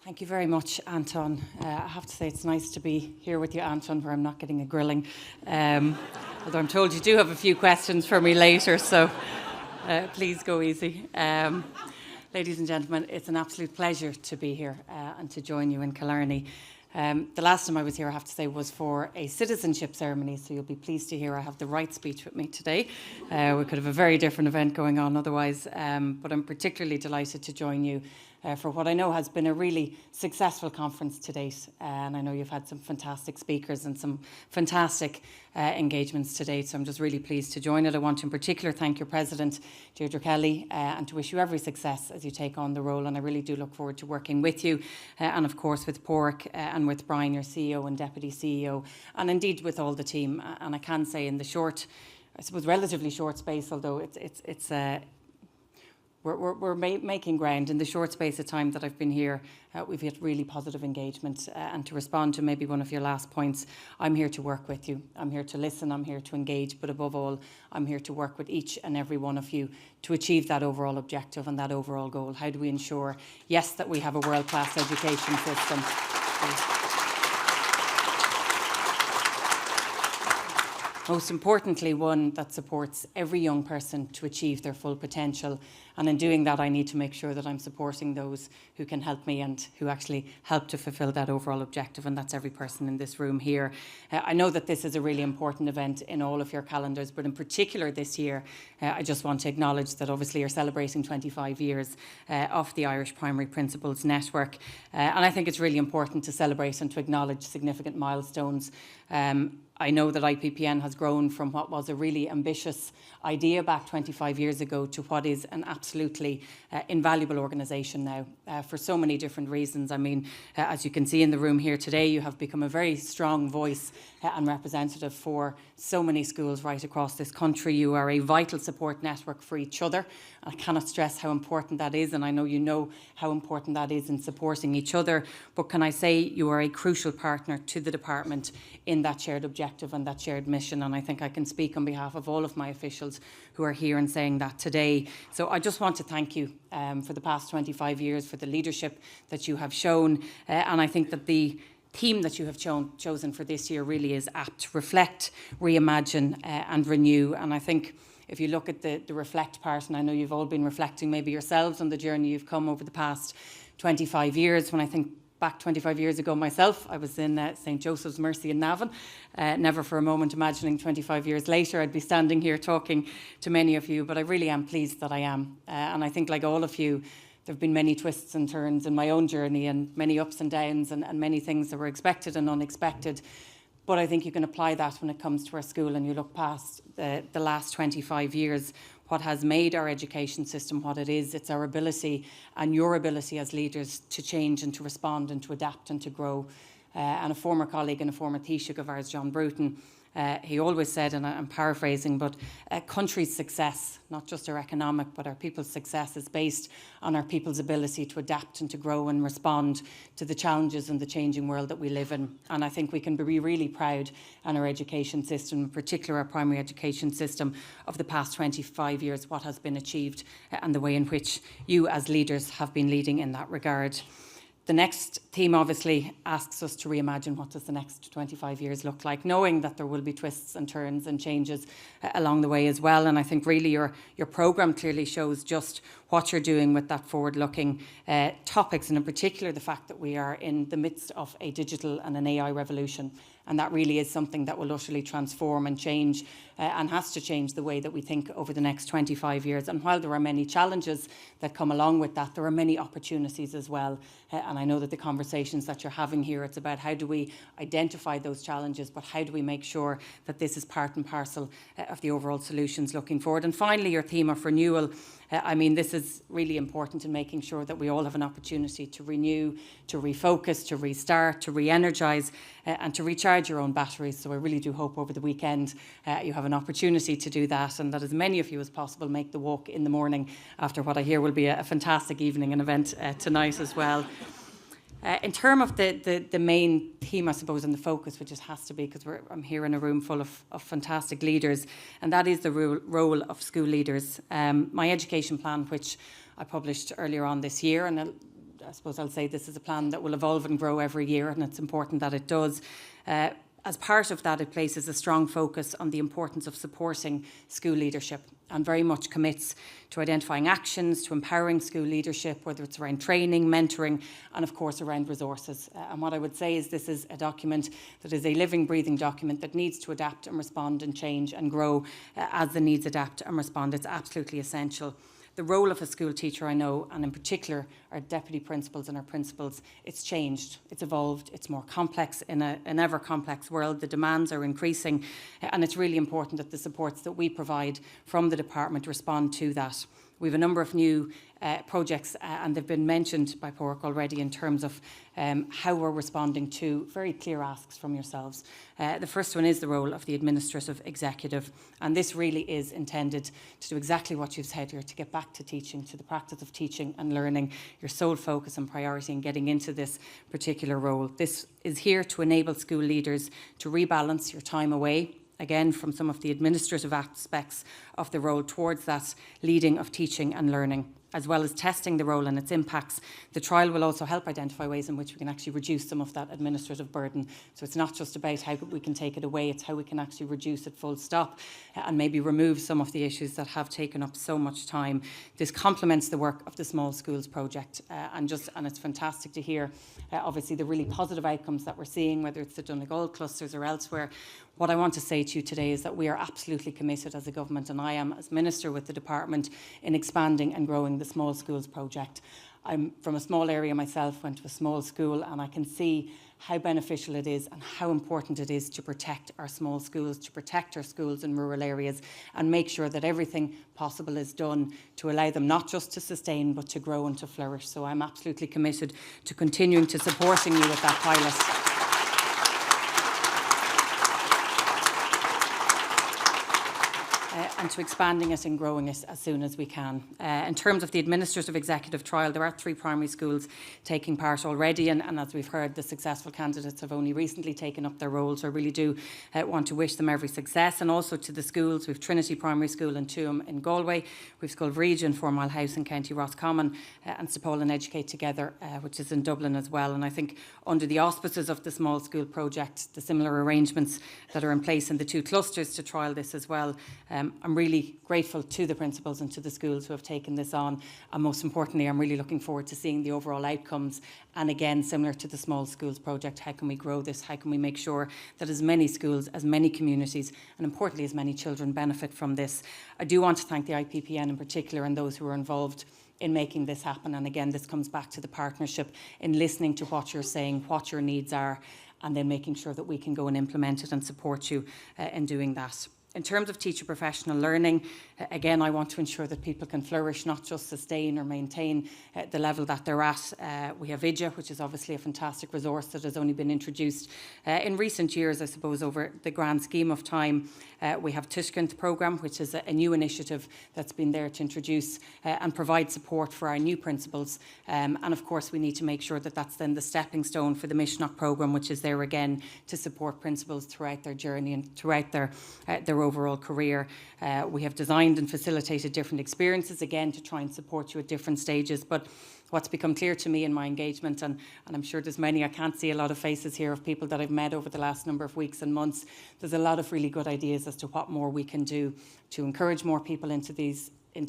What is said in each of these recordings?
Thank you very much, Anton. I have to say it's nice to be here with you, Anton, where I'm not getting a grilling. Although I'm told you do have a few questions for me later, so please go easy. Ladies and gentlemen, it's an absolute pleasure to be here and to join you in Killarney. The last time I was here, I have to say, was for a citizenship ceremony, so you'll be pleased to hear I have the right speech with me today. We could have a very different event going on otherwise, but I'm particularly delighted to join you for what I know has been a really successful conference to date. And I know you've had some fantastic speakers and some fantastic engagements to date, so I'm just really pleased to join it. I want to in particular thank your President, Deirdre Kelly, and to wish you every success as you take on the role, and I really do look forward to working with you, and of course with Pádraig and with Brian, your CEO and Deputy CEO, and indeed with all the team. And I can say in the short, I suppose relatively short space, although we're making ground. In the short space of time that I've been here, we've had really positive engagement. And to respond to maybe one of your last points, I'm here to work with you. I'm here to listen, I'm here to engage, but above all, I'm here to work with each and every one of you to achieve that overall objective and that overall goal. How do we ensure, yes, that we have a world-class education system? Most importantly, one that supports every young person to achieve their full potential. And in doing that, I need to make sure that I'm supporting those who can help me and who actually help to fulfil that overall objective. And that's every person in this room here. I know that this is a really important event in all of your calendars, but in particular this year, I just want to acknowledge that obviously you're celebrating 25 years of the Irish Primary Principals Network. And I think it's really important to celebrate and to acknowledge significant milestones. I know that IPPN has grown from what was a really ambitious idea back 25 years ago to what is an absolutely invaluable organisation now for so many different reasons. I mean, as you can see in the room here today, you have become a very strong voice and representative for so many schools right across this country. You are a vital support network for each other. I cannot stress how important that is, and I know you know how important that is in supporting each other. But can I say you are a crucial partner to the department in that shared objective and that shared mission, and I think I can speak on behalf of all of my officials who are here and saying that today. So I just want to thank you for the past 25 years, for the leadership that you have shown, and I think that the theme that you have chosen for this year really is apt: reflect, reimagine and renew. And I think if you look at the reflect part, and I know you've all been reflecting maybe yourselves on the journey you've come over the past 25 years, when I think back 25 years ago myself, I was in St. Joseph's Mercy in Navan. Never for a moment imagining 25 years later I'd be standing here talking to many of you, but I really am pleased that I am. And I think, like all of you, there have been many twists and turns in my own journey, and many ups and downs, and many things that were expected and unexpected. But I think you can apply that when it comes to our school, and you look past the last 25 years, what has made our education system what it is. It's our ability and your ability as leaders to change and to respond and to adapt and to grow. And a former colleague and a former Taoiseach of ours, John Bruton, he always said, and I'm paraphrasing, but a country's success, not just our economic, but our people's success, is based on our people's ability to adapt and to grow and respond to the challenges and the changing world that we live in. And I think we can be really proud in our education system, in particular our primary education system, of the past 25 years, what has been achieved and the way in which you as leaders have been leading in that regard. The next theme obviously asks us to reimagine what does the next 25 years look like, knowing that there will be twists and turns and changes along the way as well. And I think really your programme clearly shows just what you're doing with that forward-looking topics, and in particular the fact that we are in the midst of a digital and an AI revolution. And that really is something that will utterly transform and change and has to change the way that we think over the next 25 years. And while there are many challenges that come along with that, there are many opportunities as well. And I know that the conversations that you're having here, it's about how do we identify those challenges, but how do we make sure that this is part and parcel of the overall solutions looking forward. And finally, your theme of renewal. I mean, this is really important in making sure that we all have an opportunity to renew, to refocus, to restart, to re-energise and to recharge your own batteries. So I really do hope over the weekend you have an opportunity to do that, and that as many of you as possible make the walk in the morning after what I hear will be a fantastic evening and event tonight as well. In terms of the main theme, I suppose, and the focus, which it has to be, because I'm here in a room full of fantastic leaders, and that is the role of school leaders. My education plan, which I published earlier on this year, and I suppose I'll say this is a plan that will evolve and grow every year, and it's important that it does. As part of that, it places a strong focus on the importance of supporting school leadership and very much commits to identifying actions, to empowering school leadership, whether it's around training, mentoring, and of course around resources. And what I would say is this is a document that is a living, breathing document that needs to adapt and respond and change and grow as the needs adapt and respond. It's absolutely essential. The role of a school teacher, I know, and in particular our deputy principals and our principals, it's changed, it's evolved, it's more complex in an ever complex world. The demands are increasing, and it's really important that the supports that we provide from the department respond to that. We have a number of new projects, and they've been mentioned by Pádraig already in terms of how we're responding to very clear asks from yourselves. The first one is the role of the administrative executive, and this really is intended to do exactly what you've said here, to get back to teaching, to the practice of teaching and learning, your sole focus and priority in getting into this particular role. This is here to enable school leaders to rebalance your time away, again, from some of the administrative aspects of the role towards that leading of teaching and learning, as well as testing the role and its impacts. The trial will also help identify ways in which we can actually reduce some of that administrative burden. So it's not just about how we can take it away, it's how we can actually reduce it full stop and maybe remove some of the issues that have taken up so much time. This complements the work of the Small Schools project and it's fantastic to hear obviously the really positive outcomes that we're seeing, whether it's the Donegal clusters or elsewhere. What I want to say to you today is that we are absolutely committed as a government, and I am as Minister with the department, in expanding and growing the Small Schools project. I'm from a small area myself, went to a small school, and I can see how beneficial it is and how important it is to protect our small schools, to protect our schools in rural areas and make sure that everything possible is done to allow them not just to sustain but to grow and to flourish. So I'm absolutely committed to continuing to supporting you with that pilot. And to expanding it and growing it as soon as we can. In terms of the administrative executive trial, there are 3 primary schools taking part already, and as we've heard, the successful candidates have only recently taken up their roles. So I really do want to wish them every success, and also to the schools. We've Trinity Primary School in Tuam in Galway, we've Sculbridge and 4 Mile House in County Roscommon, and Sepol and Educate Together, which is in Dublin as well. And I think under the auspices of the Small School project, the similar arrangements that are in place in the 2 clusters to trial this as well, I'm really grateful to the principals and to the schools who have taken this on, and most importantly I'm really looking forward to seeing the overall outcomes. And again, similar to the Small Schools project, how can we grow this? How can we make sure that as many schools, as many communities, and importantly as many children benefit from this? I do want to thank the IPPN in particular and those who are involved in making this happen. And again, this comes back to the partnership in listening to what you're saying, what your needs are, and then making sure that we can go and implement it and support you in doing that. In terms of teacher professional learning, again, I want to ensure that people can flourish, not just sustain or maintain the level that they're at. We have IDEA, which is obviously a fantastic resource that has only been introduced in recent years, I suppose, over the grand scheme of time. We have Tuiscint programme, which is a new initiative that's been there to introduce and provide support for our new principals. And of course, we need to make sure that that's then the stepping stone for the Mishnach programme, which is there again to support principals throughout their journey and throughout their overall career. We have designed and facilitated different experiences, again, to try and support you at different stages. But what's become clear to me in my engagement, and I'm sure there's many, I can't see a lot of faces here of people that I've met over the last number of weeks and months, there's a lot of really good ideas as to what more we can do to encourage more people into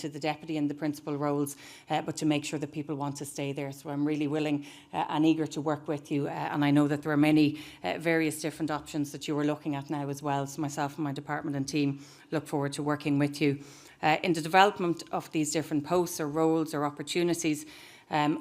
the deputy and the principal roles, but to make sure that people want to stay there. So I'm really willing and eager to work with you, and I know that there are many various different options that you are looking at now as well. So myself and my department and team look forward to working with you. In the development of these different posts or roles or opportunities,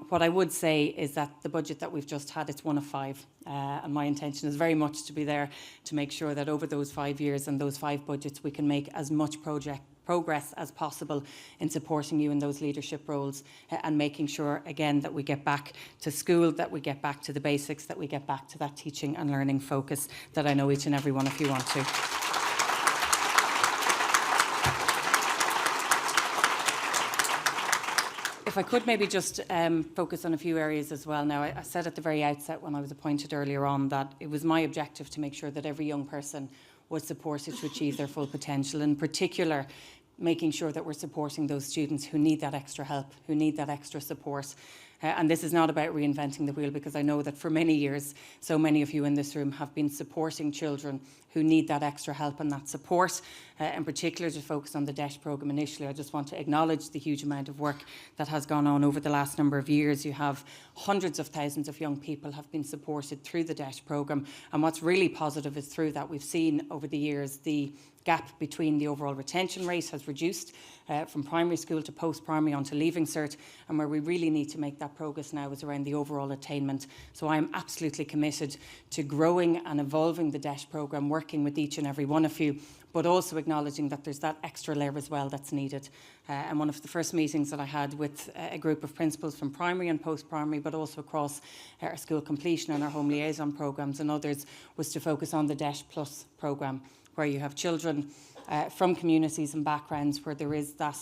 what I would say is that the budget that we've just had, it's 1 of 5, and my intention is very much to be there to make sure that over those 5 years and those 5 budgets we can make as much progress as possible in supporting you in those leadership roles and making sure again that we get back to school, that we get back to the basics, that we get back to that teaching and learning focus that I know each and every one of you want to. If I could maybe just focus on a few areas as well now. I said at the very outset when I was appointed earlier on that it was my objective to make sure that every young person was supported to achieve their full potential, in particular making sure that we're supporting those students who need that extra help, who need that extra support. And this is not about reinventing the wheel, because I know that for many years, so many of you in this room have been supporting children who need that extra help and that support. In particular, to focus on the DESH programme initially, I just want to acknowledge the huge amount of work that has gone on over the last number of years. You have hundreds of thousands of young people have been supported through the DESH programme, and what's really positive is through that we've seen over the years the gap between the overall retention rate has reduced from primary school to post-primary onto Leaving Cert, and where we really need to make that progress now is around the overall attainment. So I'm absolutely committed to growing and evolving the DESH programme, working with each and every one of you, but also acknowledging that there's that extra layer as well that's needed. And one of the first meetings that I had with a group of principals from primary and post-primary, but also across our school completion and our home liaison programmes and others, was to focus on the DESH Plus programme, where you have children from communities and backgrounds where there is that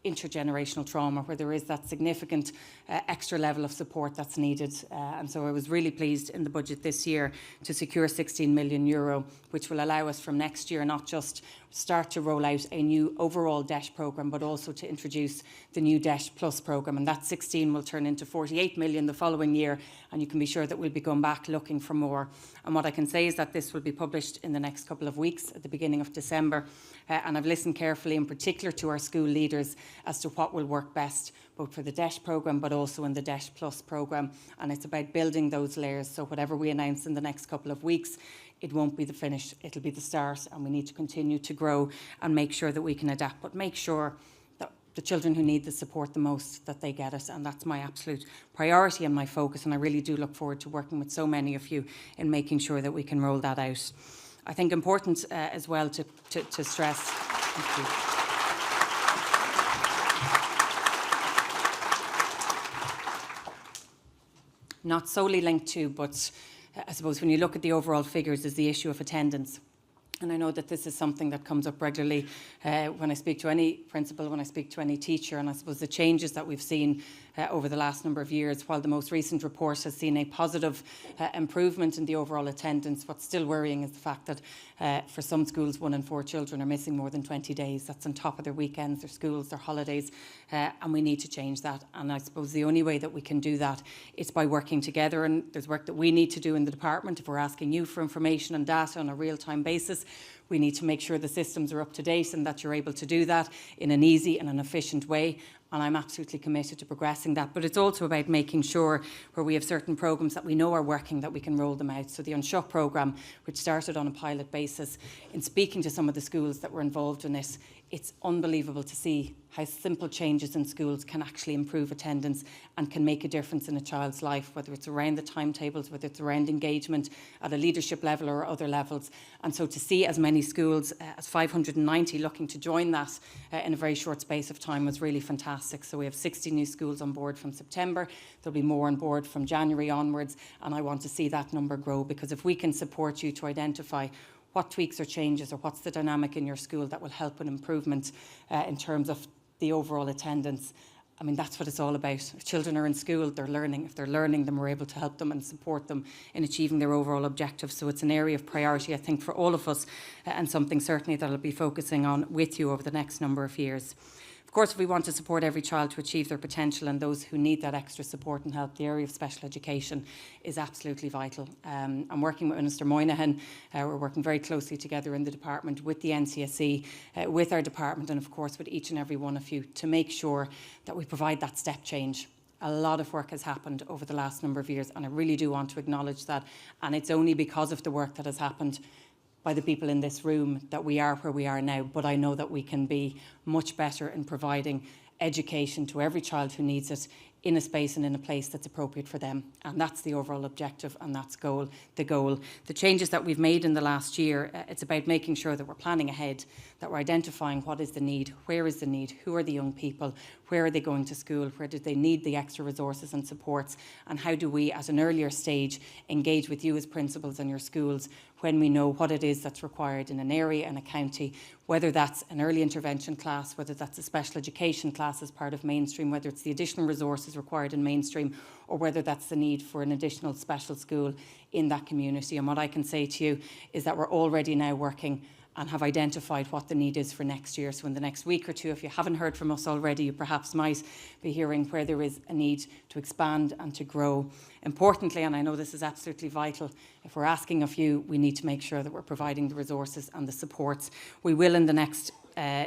intergenerational trauma, where there is that significant extra level of support that's needed. And so I was really pleased in the budget this year to secure €16 million, which will allow us from next year not just start to roll out a new overall DESH programme, but also to introduce the new DESH Plus programme. And that 16 will turn into 48 million the following year, and you can be sure that we'll be going back looking for more. And what I can say is that this will be published in the next couple of weeks at the beginning of December. And I've listened carefully, in particular to our school leaders, as to what will work best, both for the DESH programme but also in the DESH Plus programme. And it's about building those layers, so whatever we announce in the next couple of weeks, it won't be the finish, it'll be the start, and we need to continue to grow and make sure that we can adapt, but make sure that the children who need the support the most, that they get it. And that's my absolute priority and my focus, and I really do look forward to working with so many of you in making sure that we can roll that out. I think important as well to stress, thank you. Not solely linked to, but I suppose when you look at the overall figures, is the issue of attendance. And I know that this is something that comes up regularly when I speak to any principal, when I speak to any teacher, and I suppose the changes that we've seen over the last number of years, while the most recent report has seen a positive improvement in the overall attendance, what's still worrying is the fact that for some schools, 1 in 4 children are missing more than 20 days. That's on top of their weekends, their schools, their holidays, and we need to change that. And I suppose the only way that we can do that is by working together, and there's work that we need to do in the department. If we're asking you for information and data on a real-time basis, we need to make sure the systems are up to date and that you're able to do that in an easy and an efficient way. And I'm absolutely committed to progressing that. But it's also about making sure where we have certain programmes that we know are working, that we can roll them out. So the Unshock programme, which started on a pilot basis, in speaking to some of the schools that were involved in it, it's unbelievable to see how simple changes in schools can actually improve attendance and can make a difference in a child's life, whether it's around the timetables, whether it's around engagement at a leadership level or other levels. And so to see as many schools as 590 looking to join that in a very short space of time was really fantastic. So we have 60 new schools on board from September. There'll be more on board from January onwards, and I want to see that number grow, because if we can support you to identify what tweaks or changes or what's the dynamic in your school that will help an improvement in terms of the overall attendance, I mean, that's what it's all about. If children are in school, they're learning. If they're learning, then we're able to help them and support them in achieving their overall objectives. So it's an area of priority, I think, for all of us, and something certainly that I'll be focusing on with you over the next number of years. Of course, if we want to support every child to achieve their potential and those who need that extra support and help, the area of special education is absolutely vital. I'm working with Minister Moynihan. We're working very closely together in the department with the NCSE, with our department, and of course with each and every one of you, to make sure that we provide that step change. A lot of work has happened over the last number of years, and I really do want to acknowledge that. And it's only because of the work that has happened by the people in this room that we are where we are now. But I know that we can be much better in providing education to every child who needs it in a space and in a place that's appropriate for them. And that's the overall objective, and that's the goal. The changes that we've made in the last year, it's about making sure that we're planning ahead, that we're identifying what is the need, where is the need, who are the young people, where are they going to school, where do they need the extra resources and supports, and how do we at an earlier stage engage with you as principals and your schools when we know what it is that's required in an area and a county, whether that's an early intervention class, whether that's a special education class as part of mainstream, whether it's the additional resources required in mainstream, or whether that's the need for an additional special school in that community. And what I can say to you is that we're already now working and have identified what the need is for next year. So in the next week or two, if you haven't heard from us already, you perhaps might be hearing where there is a need to expand and to grow. Importantly, and I know this is absolutely vital, if we're asking of you, we need to make sure that we're providing the resources and the supports. We will in the next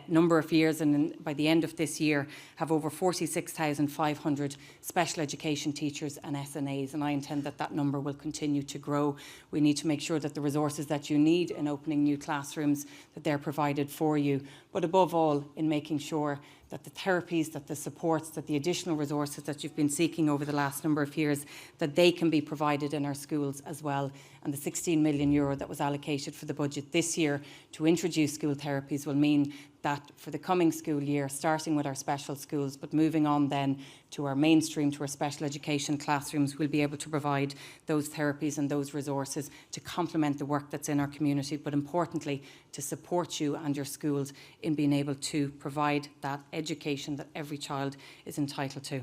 number of years, and by the end of this year, have over 46,500 special education teachers and SNAs, and I intend that that number will continue to grow. We need to make sure that the resources that you need in opening new classrooms, that they're provided for you, but above all in making sure that the therapies, that the supports, that the additional resources that you've been seeking over the last number of years, that they can be provided in our schools as well. And the €16 million that was allocated for the budget this year to introduce school therapies will mean that for the coming school year, starting with our special schools, but moving on then to our mainstream, to our special education classrooms, we'll be able to provide those therapies and those resources to complement the work that's in our community, but importantly, to support you and your schools in being able to provide that education that every child is entitled to.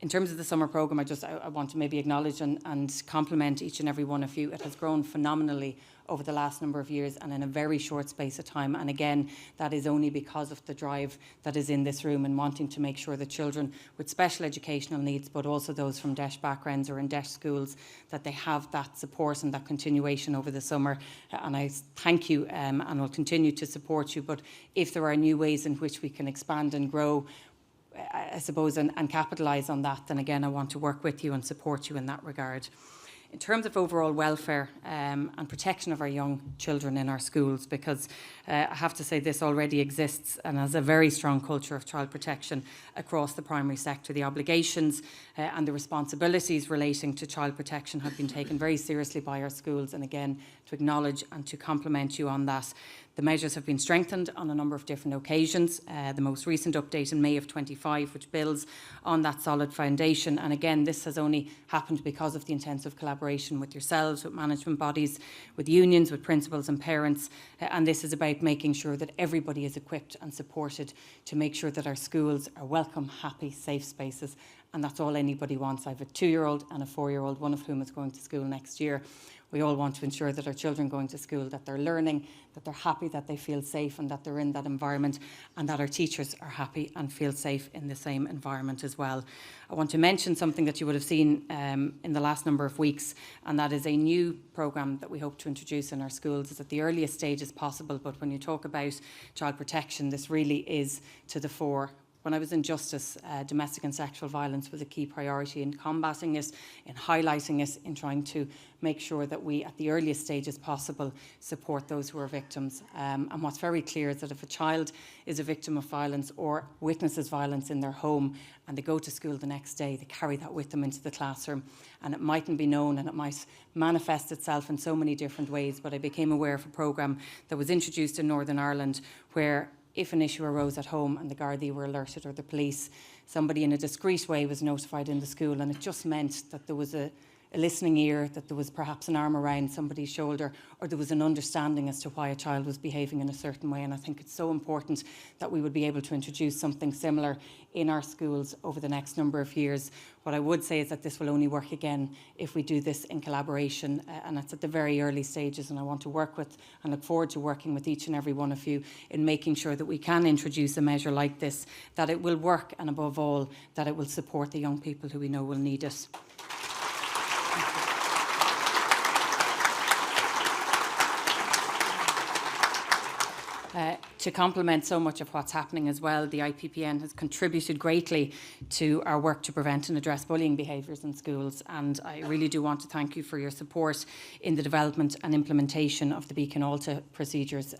In terms of the summer programme, I want to maybe acknowledge and compliment each and every one of you. It has grown phenomenally over the last number of years and in a very short space of time. And again, that is only because of the drive that is in this room and wanting to make sure that children with special educational needs, but also those from DEIS backgrounds or in DEIS schools, that they have that support and that continuation over the summer. And I thank you and will continue to support you. But if there are new ways in which we can expand and grow, I suppose, and capitalise on that, then again, I want to work with you and support you in that regard. In terms of overall welfare and protection of our young children in our schools, because I have to say this already exists and has a very strong culture of child protection across the primary sector. The obligations and the responsibilities relating to child protection have been taken very seriously by our schools, and again, to acknowledge and to compliment you on that. The measures have been strengthened on a number of different occasions. The most recent update in May of 25, which builds on that solid foundation. And again, this has only happened because of the intensive collaboration with yourselves, with management bodies, with unions, with principals and parents. And this is about making sure that everybody is equipped and supported to make sure that our schools are welcome, happy, safe spaces. And that's all anybody wants. I have a 2-year-old and a 4-year-old, one of whom is going to school next year. We all want to ensure that our children going to school, that they're learning, that they're happy, that they feel safe and that they're in that environment, and that our teachers are happy and feel safe in the same environment as well. I want to mention something that you would have seen in the last number of weeks, and that is a new programme that we hope to introduce in our schools. It's at the earliest stages possible, but when you talk about child protection, this really is to the fore. When I was in Justice, domestic and sexual violence was a key priority in combating it, in highlighting it, in trying to make sure that we, at the earliest stages possible, support those who are victims. And what's very clear is that if a child is a victim of violence or witnesses violence in their home and they go to school the next day, they carry that with them into the classroom. And it mightn't be known and it might manifest itself in so many different ways. But I became aware of a programme that was introduced in Northern Ireland where if an issue arose at home and the Gardaí were alerted or the police, somebody in a discreet way was notified in the school, and it just meant that there was a listening ear, that there was perhaps an arm around somebody's shoulder, or there was an understanding as to why a child was behaving in a certain way. And I think it's so important that we would be able to introduce something similar in our schools over the next number of years. What I would say is that this will only work again if we do this in collaboration, and it's at the very early stages, and I want to work with and look forward to working with each and every one of you in making sure that we can introduce a measure like this, that it will work, and above all, that it will support the young people who we know will need it. To complement so much of what's happening as well, the IPPN has contributed greatly to our work to prevent and address bullying behaviours in schools, and I really do want to thank you for your support in the development and implementation of the Beacon Alta procedures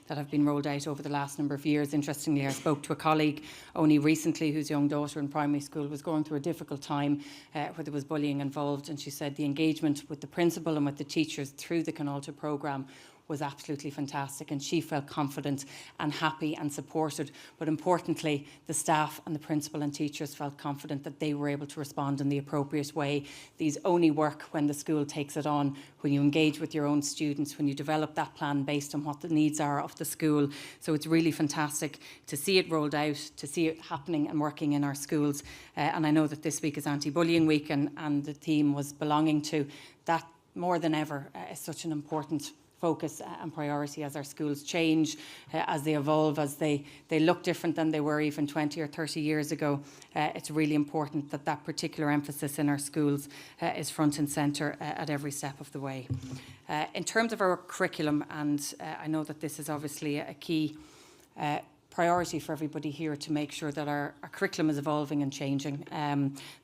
that have been rolled out over the last number of years. Interestingly, I spoke to a colleague only recently whose young daughter in primary school was going through a difficult time where there was bullying involved, and she said the engagement with the principal and with the teachers through the Conalta programme was absolutely fantastic, and she felt confident and happy and supported. But importantly, the staff and the principal and teachers felt confident that they were able to respond in the appropriate way. These only work when the school takes it on, when you engage with your own students, when you develop that plan based on what the needs are of the school. So it's really fantastic to see it rolled out, to see it happening and working in our schools. And I know that this week is Anti-Bullying Week, and the theme was belonging to that. More than ever, is such an important focus and priority as our schools change, as they evolve, as they look different than they were even 20 or 30 years ago. It's really important that that particular emphasis in our schools is front and centre at every step of the way. In terms of our curriculum, and I know that this is obviously a key priority for everybody here to make sure that our curriculum is evolving and changing.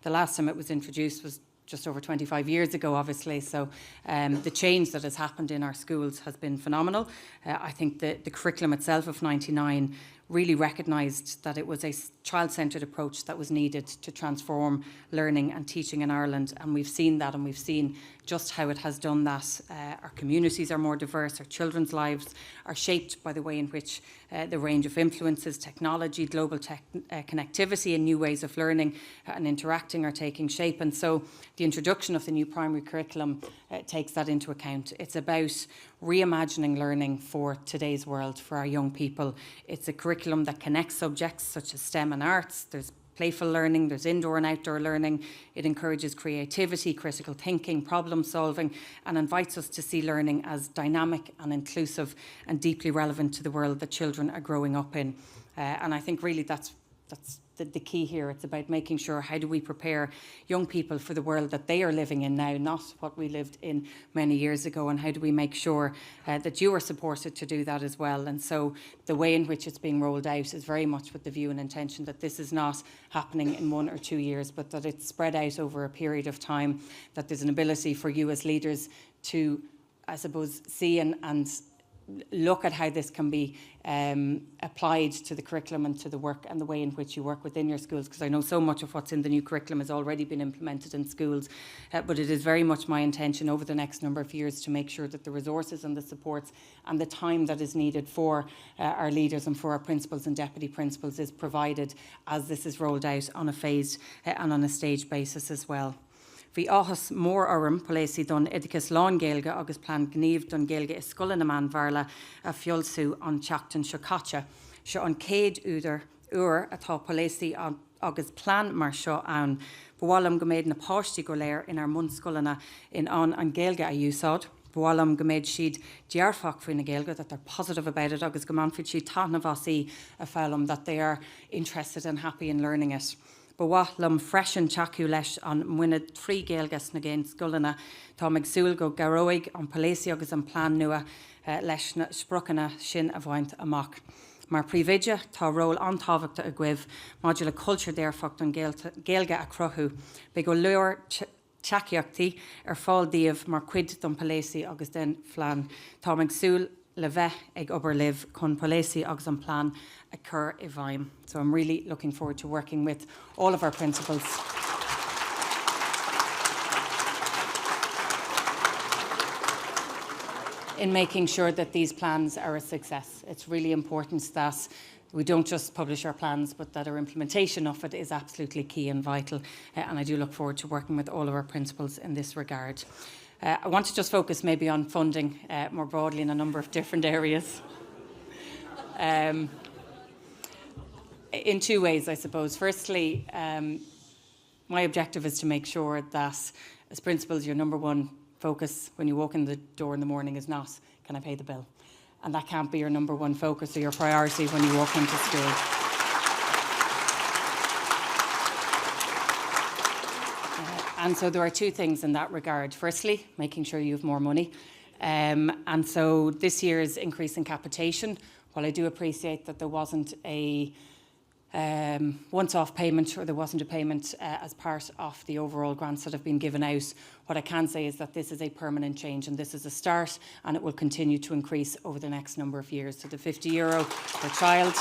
The last time it was introduced was just over 25 years ago, obviously, so the change that has happened in our schools has been phenomenal. I think the curriculum itself of 99 really recognised that it was a child-centred approach that was needed to transform learning and teaching in Ireland, and we've seen that, and we've seen just how it has done that. Our communities are more diverse, our children's lives are shaped by the way in which the range of influences, technology, global connectivity and new ways of learning and interacting are taking shape. And so the introduction of the new primary curriculum takes that into account. It's about reimagining learning for today's world, for our young people. It's a curriculum that connects subjects such as STEM and arts. There's playful learning, there's indoor and outdoor learning. It encourages creativity, critical thinking, problem solving, and invites us to see learning as dynamic and inclusive and deeply relevant to the world that children are growing up in. And I think really that's the key here. It's about making sure, how do we prepare young people for the world that they are living in now, not what we lived in many years ago, and how do we make sure that you are supported to do that as well. And so the way in which it's being rolled out is very much with the view and intention that this is not happening in 1 or 2 years, but that it's spread out over a period of time, that there's an ability for you as leaders to, I suppose, see and look at how this can be applied to the curriculum and to the work and the way in which you work within your schools, because I know so much of what's in the new curriculum has already been implemented in schools, but it is very much my intention over the next number of years to make sure that the resources and the supports and the time that is needed for our leaders and for our principals and deputy principals is provided as this is rolled out on a phased and on a staged basis as well. Bhí áthas mór orm polési don idicus lán Gaeilge agus plan gníomh don Gaeilge is scoil na man bharla a fiolsú an teachtain seo caite. Seo an céad úr atá polési agus plan mar seo ann. Bhualam go méid na páistí go léir in ar munscoilena in an Gaeilge a úsáid. Bhualam go méid siad dearfach faoin na Gaeilge, that they're positive about it, agus go manfrid siad tána bhasí a fálam, that they are interested and happy in learning it. Bhualam freisin teacu leis an muine trí Gaeilges na géin scoilena, tá meagsúil go garóig an polési agus an plán nua leis na sprochanna sin a bhaint amach. Mar príomhide tá ról antábhachta a gcuibh module culture déarfacht an Gaeilge a crothú, be go leor teaciachtaí ar fáil díobh mar cuid don polési agus den phlean. Tá meagsúil le bheith ag obair libh chun polési agus an plán a chur I bhaim. So I'm really looking forward to working with all of our principals. In making sure that these plans are a success. It's really important that we don't just publish our plans, but that our implementation of it is absolutely key and vital. And I do look forward to working with all of our principals in this regard. I want to just focus maybe on funding more broadly in a number of different areas. In two ways, I suppose. Firstly, my objective is to make sure that as principals, your number one focus when you walk in the door in the morning is not, can I pay the bill? And that can't be your number one focus or your priority when you walk into school. And so there are two things in that regard. Firstly, making sure you have more money. And so this year's increase in capitation, while I do appreciate that there wasn't a once-off payment, or there wasn't a payment as part of the overall grants that have been given out, what I can say is that this is a permanent change, and this is a start, and it will continue to increase over the next number of years. So the €50 per child,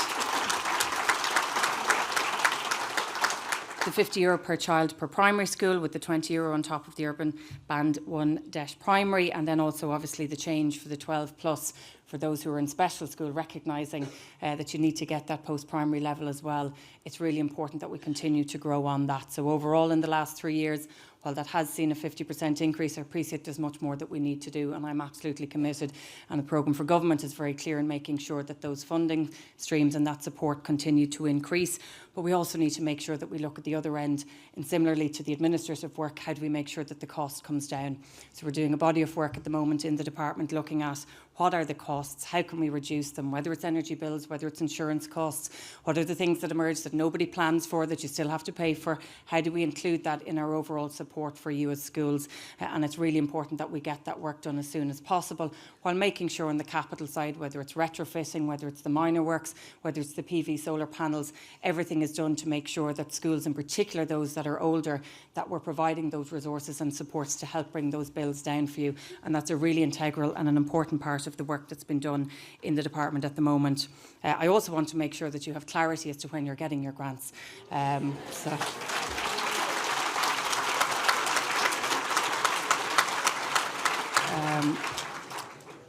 the €50 per child per primary school, with the €20 on top of the urban band 1 primary, and then also obviously the change for the 12 plus for those who are in special school, recognising that you need to get that post-primary level as well. It's really important that we continue to grow on that. So overall in the last 3 years, while that has seen a 50% increase, I appreciate there's much more that we need to do, and I'm absolutely committed. And the programme for government is very clear in making sure that those funding streams and that support continue to increase. But we also need to make sure that we look at the other end, and similarly to the administrative work, how do we make sure that the cost comes down? So we're doing a body of work at the moment in the department looking at what are the costs, how can we reduce them, whether it's energy bills, whether it's insurance costs, what are the things that emerge that nobody plans for that you still have to pay for, how do we include that in our overall support for you as schools? And it's really important that we get that work done as soon as possible, while making sure on the capital side, whether it's retrofitting, whether it's the minor works, whether it's the PV solar panels, everything is done to make sure that schools, in particular those that are older, that we're providing those resources and supports to help bring those bills down for you. And that's a really integral and an important part of the work that's been done in the department at the moment. I also want to make sure that you have clarity as to when you're getting your grants.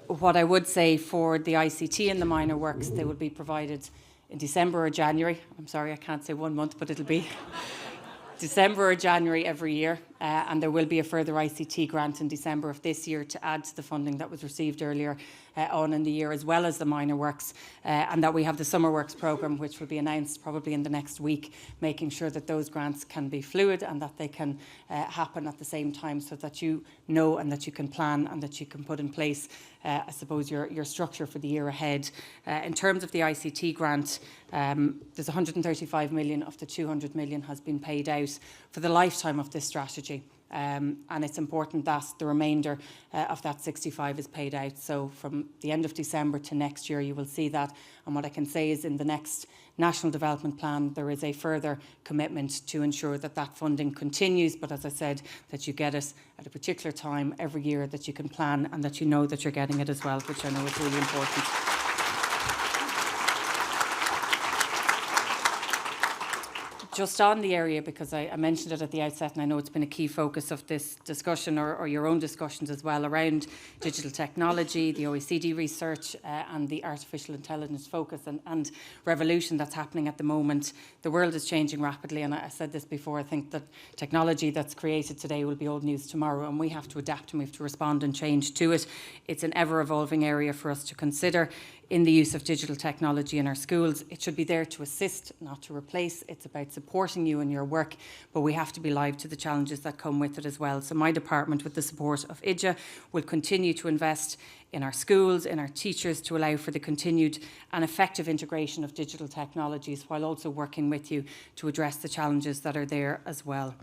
What I would say for the ICT and the minor works, they will be provided in December or January. I'm sorry, I can't say 1 month, but it'll be December or January every year, and there will be a further ICT grant in December of this year to add to the funding that was received earlier on in the year, as well as the minor works, and that we have the summer works programme, which will be announced probably in the next week, making sure that those grants can be fluid and that they can happen at the same time, so that you know and that you can plan and that you can put in place, I suppose, your structure for the year ahead. In terms of the ICT grant, there's 135 million of the 200 million has been paid out for the lifetime of this strategy. And it's important that the remainder of that 65 is paid out. So from the end of December to next year, you will see that. And what I can say is in the next National Development Plan, there is a further commitment to ensure that that funding continues. But as I said, that you get it at a particular time every year, that you can plan and that you know that you're getting it as well, which I know is really important. Just on the area, because I mentioned it at the outset, and I know it's been a key focus of this discussion, or your own discussions as well, around digital technology, the OECD research, and the artificial intelligence focus and revolution that's happening at the moment. The world is changing rapidly, and I said this before, I think that technology that's created today will be old news tomorrow, and we have to adapt and we have to respond and change to it. It's an ever-evolving area for us to consider in the use of digital technology in our schools. It should be there to assist, not to replace. It's about supporting you in your work, but we have to be live to the challenges that come with it as well. So my department, with the support of IDGA, will continue to invest in our schools, in our teachers, to allow for the continued and effective integration of digital technologies, while also working with you to address the challenges that are there as well.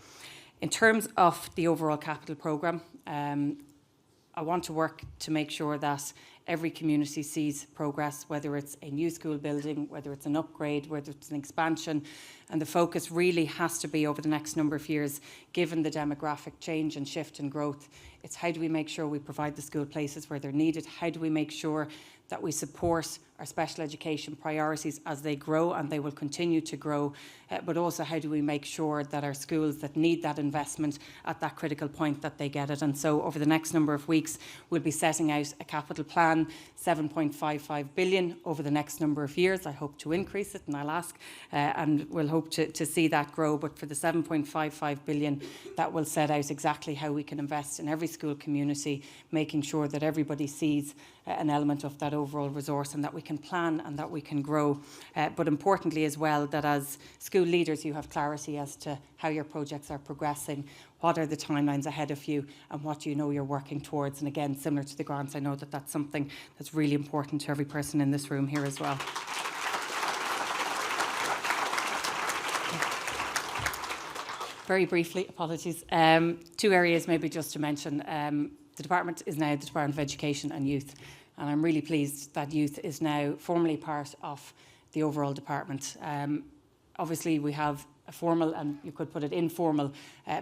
In terms of the overall capital programme, I want to work to make sure that every community sees progress, whether it's a new school building, whether it's an upgrade, whether it's an expansion. And the focus really has to be over the next number of years, given the demographic change and shift in growth. It's how do we make sure we provide the school places where they're needed? How do we make sure that we support our special education priorities as they grow, and they will continue to grow, but also how do we make sure that our schools that need that investment at that critical point, that they get it. And so over the next number of weeks, we'll be setting out a capital plan, 7.55 billion over the next number of years. I hope to increase it, and I'll ask, and we'll hope to see that grow. But for the 7.55 billion, that will set out exactly how we can invest in every school community, making sure that everybody sees an element of that overall resource, and that we can plan and that we can grow. But importantly as well, that as school leaders you have clarity as to how your projects are progressing, what are the timelines ahead of you, and what you know you're working towards. And again, similar to the grants, I know that that's something that's really important to every person in this room here as well. Very briefly, apologies. 2 areas maybe just to mention. The department is now the Department of Education and Youth, and I'm really pleased that youth is now formally part of the overall department. Obviously, we have a formal, and you could put it informal,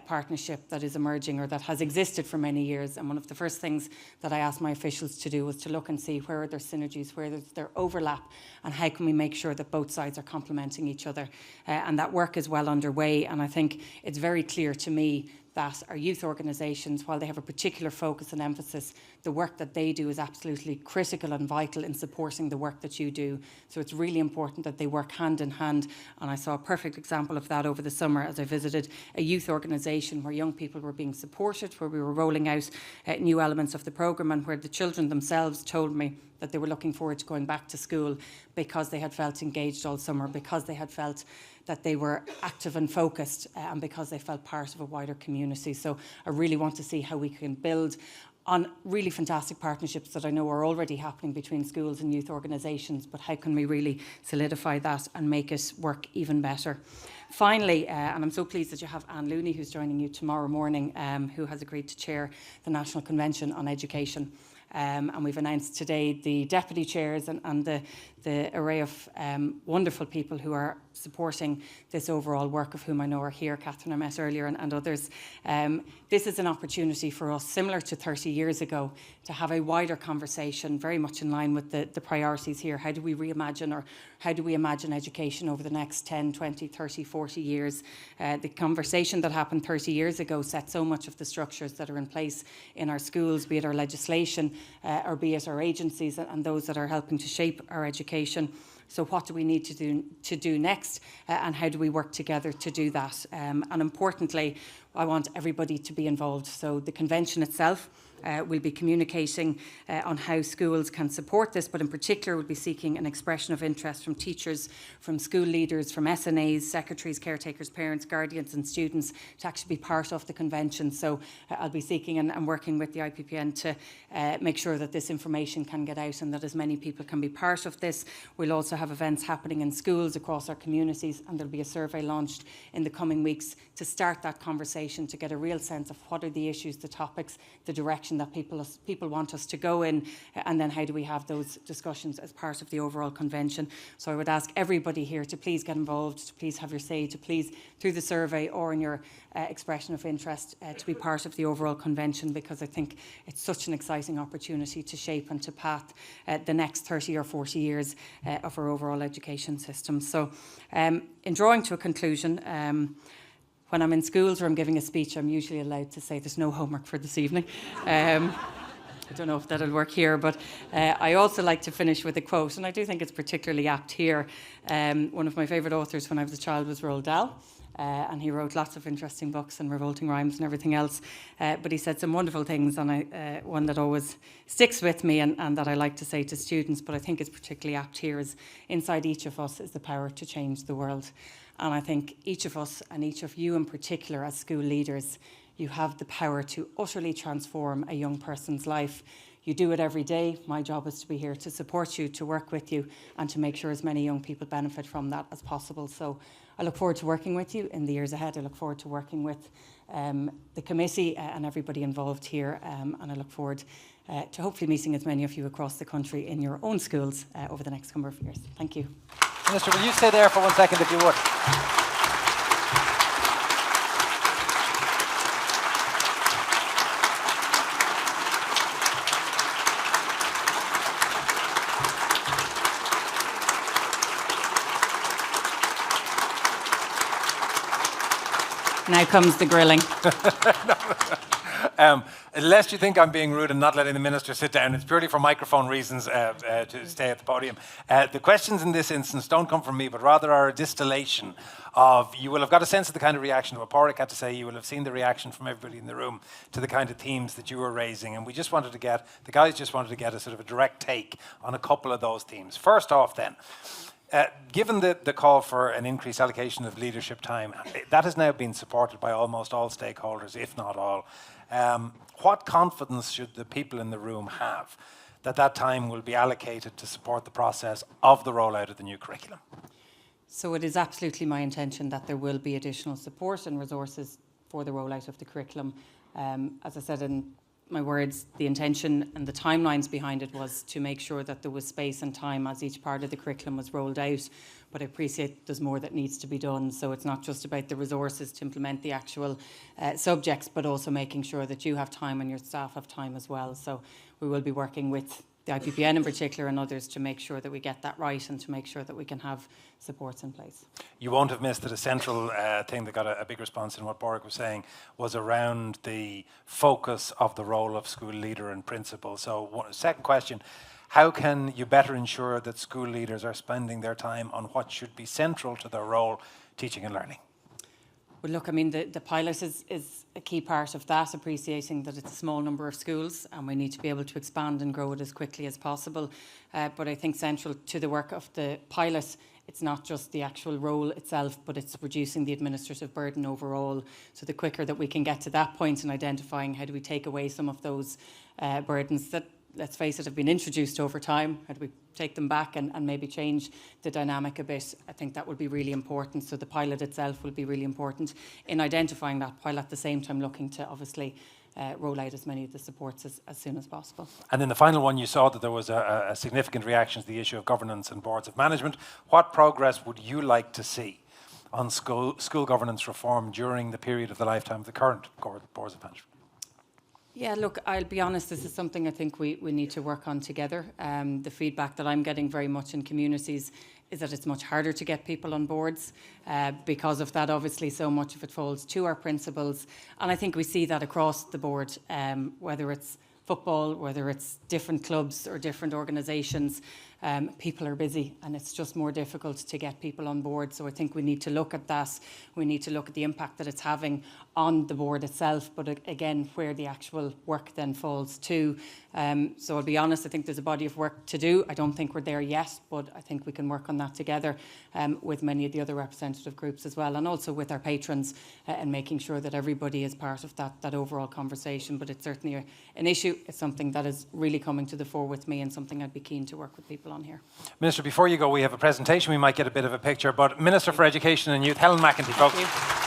partnership that is emerging, or that has existed for many years. And one of the first things that I asked my officials to do was to look and see where are there synergies, where there's there overlap, and how can we make sure that both sides are complementing each other. And that work is well underway, and I think it's very clear to me that our youth organisations, while they have a particular focus and emphasis, the work that they do is absolutely critical and vital in supporting the work that you do. So it's really important that they work hand in hand. And I saw a perfect example of that over the summer as I visited a youth organisation where young people were being supported, where we were rolling out new elements of the programme, and where the children themselves told me that they were looking forward to going back to school because they had felt engaged all summer, because they had felt that they were active and focused, and because they felt part of a wider community. So I really want to see how we can build on really fantastic partnerships that I know are already happening between schools and youth organisations, but how can we really solidify that and make it work even better? Finally, and I'm so pleased that you have Anne Looney, who's joining you tomorrow morning, who has agreed to chair the National Convention on Education. And we've announced today the deputy chairs and the array of wonderful people who are supporting this overall work, of whom I know are here. Catherine I met earlier, and others. This is an opportunity for us, similar to 30 years ago, to have a wider conversation, very much in line with the priorities here. How do we reimagine, or how do we imagine education over the next 10, 20, 30, 40 years? The conversation that happened 30 years ago set so much of the structures that are in place in our schools, be it our legislation or be it our agencies and those that are helping to shape our education. So what do we need to do next, and how do we work together to do that? And importantly, I want everybody to be involved. So the convention itself will be communicating on how schools can support this, but in particular we'll be seeking an expression of interest from teachers, from school leaders, from SNAs, secretaries, caretakers, parents, guardians and students to actually be part of the convention. So I'll be seeking and working with the IPPN to make sure that this information can get out and that as many people can be part of this. We'll also have events happening in schools across our communities, and there'll be a survey launched in the coming weeks to start that conversation, to get a real sense of what are the issues, the topics, the direction that people want us to go in, and then how do we have those discussions as part of the overall convention. So I would ask everybody here to please get involved, to please have your say, to please, through the survey or in your expression of interest, to be part of the overall convention, because I think it's such an exciting opportunity to shape and to path the next 30 or 40 years of our overall education system. So in drawing to a conclusion, when I'm in schools or I'm giving a speech, I'm usually allowed to say there's no homework for this evening. I don't know if that'll work here, but I also like to finish with a quote, and I do think it's particularly apt here. One of my favourite authors when I was a child was Roald Dahl, and he wrote lots of interesting books and revolting rhymes and everything else, but he said some wonderful things, and one that always sticks with me and that I like to say to students, but I think it's particularly apt here, is inside each of us is the power to change the world. And I think each of us, and each of you in particular as school leaders, you have the power to utterly transform a young person's life. You do it every day. My job is to be here to support you, to work with you, and to make sure as many young people benefit from that as possible. So I look forward to working with you in the years ahead. I look forward to working with the committee and everybody involved here, and I look forward to hopefully meeting as many of you across the country in your own schools over the next number of years. Thank you. Minister, will you stay there for 1 second if you would? Now comes the grilling. Lest you think I'm being rude and not letting the Minister sit down, it's purely for microphone reasons to stay at the podium. The questions in this instance don't come from me, but rather are a distillation of, you will have got a sense of the kind of reaction to what Pádraig had to say, you will have seen the reaction from everybody in the room to the kind of themes that you were raising, and we just wanted to get, the guys just wanted to get a sort of a direct take on a couple of those themes. First off then, given the call for an increased allocation of leadership time, that has now been supported by almost all stakeholders, if not all. What confidence should the people in the room have that that time will be allocated to support the process of the rollout of the new curriculum? So it is absolutely my intention that there will be additional support and resources for the rollout of the curriculum. As I said in my words, the intention and the timelines behind it was to make sure that there was space and time as each part of the curriculum was rolled out. But I appreciate there's more that needs to be done. So it's not just about the resources to implement the actual subjects, but also making sure that you have time and your staff have time as well. So we will be working with the IPPN in particular and others to make sure that we get that right and to make sure that we can have supports in place. You won't have missed that a central thing that got a big response in what Borg was saying was around the focus of the role of school leader and principal. So second question, how can you better ensure that school leaders are spending their time on what should be central to their role, teaching and learning? Well, look, I mean, the pilot is a key part of that, appreciating that it's a small number of schools and we need to be able to expand and grow it as quickly as possible. But I think central to the work of the pilot, it's not just the actual role itself, but it's reducing the administrative burden overall. So the quicker that we can get to that point and identifying how do we take away some of those burdens that, let's face it, have been introduced over time, how do we take them back and maybe change the dynamic a bit, I think that will be really important. So the pilot itself will be really important in identifying that, while at the same time looking to obviously roll out as many of the supports as soon as possible. And then the final one, you saw that there was a significant reaction to the issue of governance and boards of management. What progress would you like to see on school governance reform during the period of the lifetime of the current boards of management? Yeah, look, I'll be honest, this is something I think we need to work on together. The feedback that I'm getting very much in communities is that it's much harder to get people on boards. Because of that, obviously, so much of it falls to our principals. And I think we see that across the board, whether it's football, whether it's different clubs or different organisations, people are busy and it's just more difficult to get people on board. So I think we need to look at that. We need to look at the impact that it's having on the board itself, but again, where the actual work then falls to. So I'll be honest, I think there's a body of work to do. I don't think we're there yet, but I think we can work on that together with many of the other representative groups as well, and also with our patrons and making sure that everybody is part of that overall conversation. But it's certainly an issue. It's something that is really coming to the fore with me and something I'd be keen to work with people on here. Minister, before you go, we have a presentation. We might get a bit of a picture, but Minister for Education and Youth, Helen McEntee, folks.